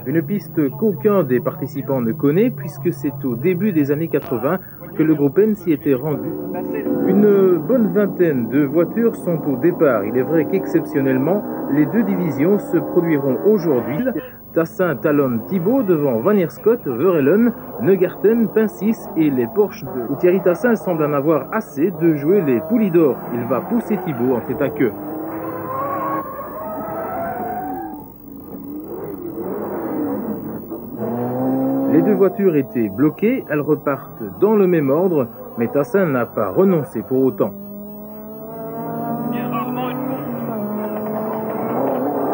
Une piste qu'aucun des participants ne connaît puisque c'est au début des années 80 que le groupe N s'y était rendu. Une bonne vingtaine de voitures sont au départ. Il est vrai qu'exceptionnellement, les deux divisions se produiront aujourd'hui. Tassin talonne Thibaut devant Vanier Scott, Verheulen, Neugarten, Pincis et les Porsche où Thierry Tassin semble en avoir assez de jouer les poulies d'or. Il va pousser Thibaut en tête à queue. Les deux voitures étaient bloquées, elles repartent dans le même ordre, mais Tassin n'a pas renoncé pour autant.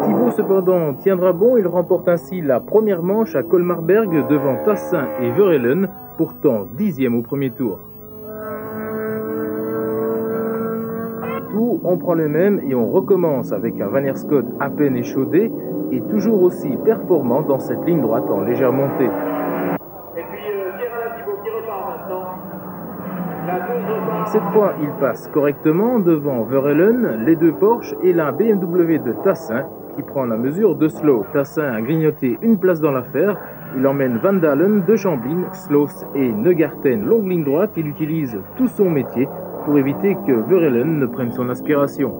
Thibaut cependant tiendra bon, il remporte ainsi la première manche à Colmarberg devant Tassin et Verheulen, pourtant 10e au premier tour. Tout, on prend le même et on recommence avec un Vanier Scott à peine échaudé et toujours aussi performant dans cette ligne droite en légère montée. Cette fois, il passe correctement devant Verheulen, les deux Porsche et la BMW de Tassin qui prend la mesure de Slow. Tassin a grignoté une place dans l'affaire. Il emmène Van Dalen, De Chambline, Sloos et Neugarten longue ligne droite. Il utilise tout son métier pour éviter que Verheulen ne prenne son aspiration.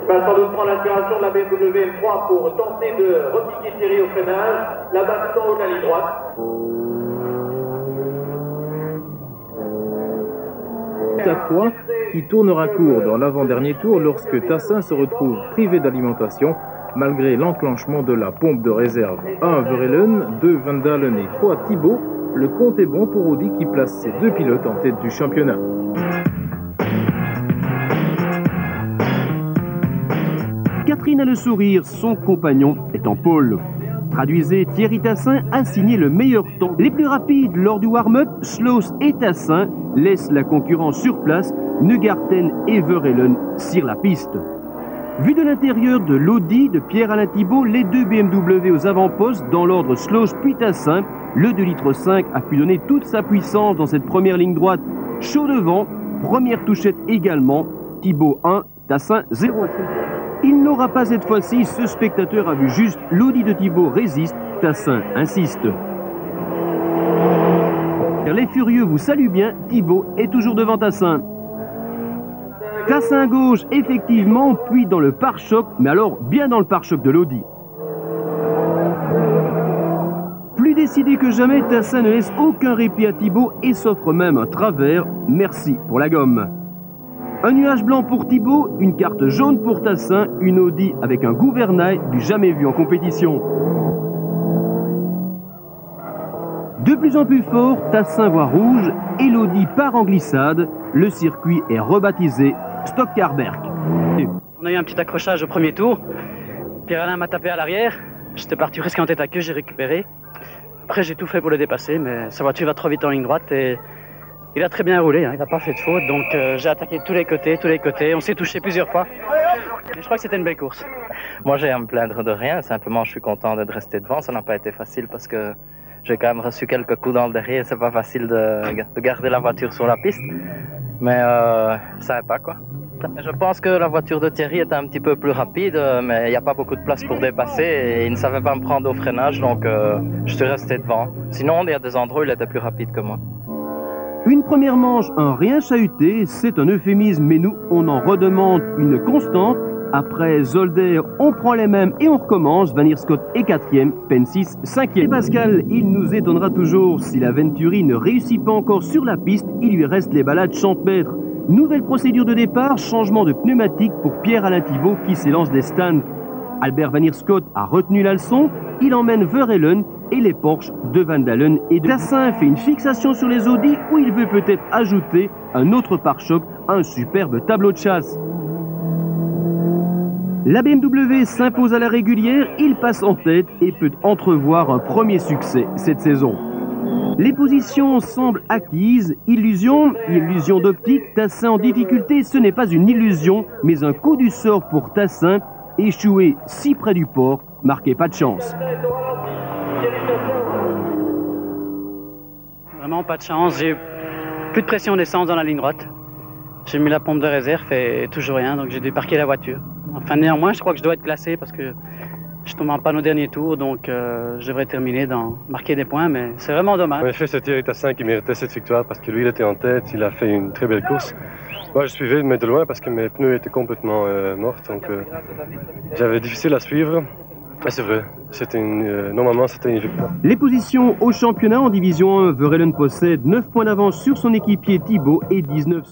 Il va sans doute prendre l'inspiration de la BMW M3 pour tenter de repiquer Thierry au freinage. Là-bas, tout en haut de la ligne droite. À 3 qui tournera court dans l'avant-dernier tour lorsque Tassin se retrouve privé d'alimentation malgré l'enclenchement de la pompe de réserve. 1 Verheulen, 2 Van Dalen et 3 Thibaut. Le compte est bon pour Audi qui place ses deux pilotes en tête du championnat. Catherine a le sourire, son compagnon est en pôle. Traduisez, Thierry Tassin a signé le meilleur temps. Les plus rapides lors du warm-up, Sloos et Tassin laissent la concurrence sur place. Neugarten et Verheulen cirent la piste. Vu de l'intérieur de l'Audi de Pierre-Alain Thibaut, les deux BMW aux avant-postes dans l'ordre Sloos puis Tassin, le 2,5 litres a pu donner toute sa puissance dans cette première ligne droite. Chaud devant, première touchette également, Thibaut 1, Tassin 0. Il n'aura pas cette fois-ci, ce spectateur a vu juste, l'Audi de Thibaut résiste, Tassin insiste. Les furieux vous saluent bien, Thibaut est toujours devant Tassin. Tassin à gauche, effectivement, puis dans le pare-choc, mais alors bien dans le pare-choc de l'Audi. Plus décidé que jamais, Tassin ne laisse aucun répit à Thibaut et s'offre même un travers. Merci pour la gomme. Un nuage blanc pour Thibaut, une carte jaune pour Tassin, une Audi avec un gouvernail du jamais vu en compétition. De plus en plus fort, Tassin voit rouge et l'Audi part en glissade. Le circuit est rebaptisé Stockarberg. On a eu un petit accrochage au premier tour. Pierre-Alain m'a tapé à l'arrière. J'étais parti presque en tête à queue, j'ai récupéré. Après j'ai tout fait pour le dépasser, mais sa voiture va trop vite en ligne droite et il a très bien roulé, hein. Il n'a pas fait de faute. Donc j'ai attaqué de tous les côtés. On s'est touché plusieurs fois. Mais je crois que c'était une belle course. Moi j'ai à me plaindre de rien, simplement je suis content d'être resté devant. Ça n'a pas été facile parce que j'ai quand même reçu quelques coups dans le derrière. C'est pas facile de garder la voiture sur la piste. Mais ça va pas quoi. Je pense que la voiture de Thierry était un petit peu plus rapide, mais il n'y a pas beaucoup de place pour dépasser et il ne savait pas me prendre au freinage, donc je suis resté devant. Sinon, il y a des endroits où il était plus rapide que moi. Une première manche, un rien chahuté, c'est un euphémisme, mais nous, on en redemande une constante. Après Zolder, on prend les mêmes et on recommence. Vanier Scott est 4e, Pencis 5e. Et Pascal, il nous étonnera toujours. Si la Venturi ne réussit pas encore sur la piste, il lui reste les balades champêtres. Nouvelle procédure de départ, changement de pneumatique pour Pierre-Alain Thibaut qui s'élance des stands. Albert Vanier Scott a retenu la leçon, il emmène Verheulen et les Porsche de Van Dalen et de Tassin fait une fixation sur les Audi où il veut peut-être ajouter un autre pare-choc, un superbe tableau de chasse. La BMW s'impose à la régulière, il passe en tête et peut entrevoir un premier succès cette saison. Les positions semblent acquises, illusion d'optique, Tassin en difficulté, ce n'est pas une illusion, mais un coup du sort pour Tassin, échoué si près du port, marqué pas de chance. Vraiment pas de chance, j'ai eu plus de pression d'essence dans la ligne droite. J'ai mis la pompe de réserve et toujours rien, donc j'ai dû parquer la voiture. Enfin néanmoins, je crois que je dois être classé parce que Je tombe en panne au dernier tour, donc je devrais terminer dans marquer des points, mais c'est vraiment dommage. En effet, c'est Thierry Tassin qui méritait cette victoire parce que lui, il était en tête, il a fait une très belle course. Moi, je suivais, mais de loin parce que mes pneus étaient complètement morts, donc j'avais difficile à suivre. Et c'est vrai, normalement, c'était une victoire. Les positions au championnat en division 1, Verheulen possède 9 points d'avance sur son équipier Thibaut et 19